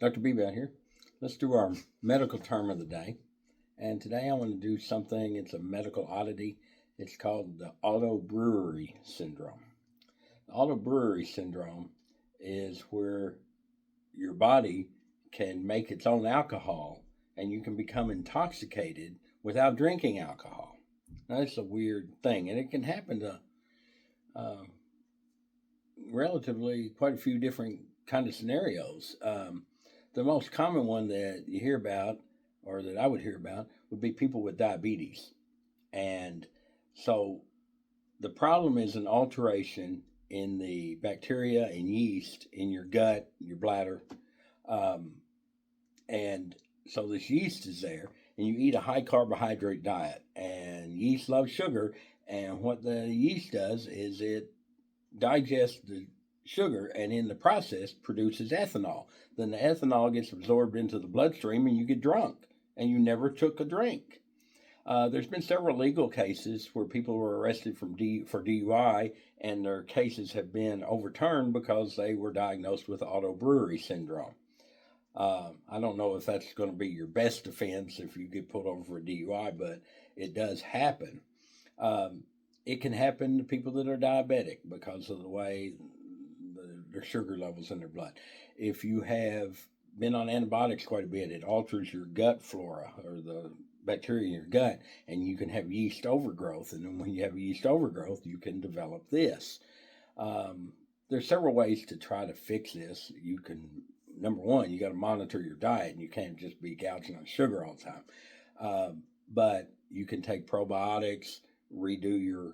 Dr. Beebe here. Let's do our medical term of the day. And today I want to do something, it's a medical oddity. It's called the auto-brewery syndrome. The auto-brewery syndrome is where your body can make its own alcohol and you can become intoxicated without drinking alcohol. Now, that's a weird thing, and it can happen to uh, relatively quite a few different kind of scenarios. The most common one that you hear about, or that I would hear about, would be people with diabetes. And so the problem is an alteration in the bacteria and yeast in your gut, your bladder. Um, and so this yeast is there, and you eat a high carbohydrate diet. And yeast loves sugar. And what the yeast does is it digests the sugar and in the process produces ethanol. Then the ethanol gets absorbed into the bloodstream and you get drunk and you never took a drink. There's been several legal cases where people were arrested for DUI and their cases have been overturned because they were diagnosed with auto-brewery syndrome. I don't know if that's going to be your best defense if you get pulled over for a DUI, but it does happen. Um, it can happen to people that are diabetic because of the way their sugar levels in their blood. If you have been on antibiotics quite a bit, it alters your gut flora or the bacteria in your gut, and you can have yeast overgrowth. And then when you have yeast overgrowth, you can develop this. There's several ways to try to fix this. You can, number one, you got to monitor your diet, and you can't just be gouging on sugar all the time. But you can take probiotics, redo your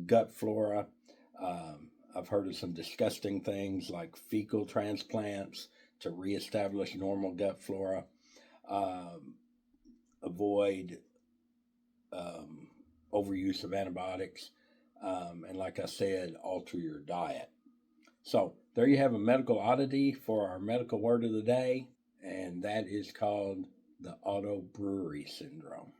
gut flora. I've heard of some disgusting things like fecal transplants to reestablish normal gut flora. Avoid overuse of antibiotics. And like I said, alter your diet. So there you have a medical oddity for our medical word of the day, and that is called the auto-brewery syndrome.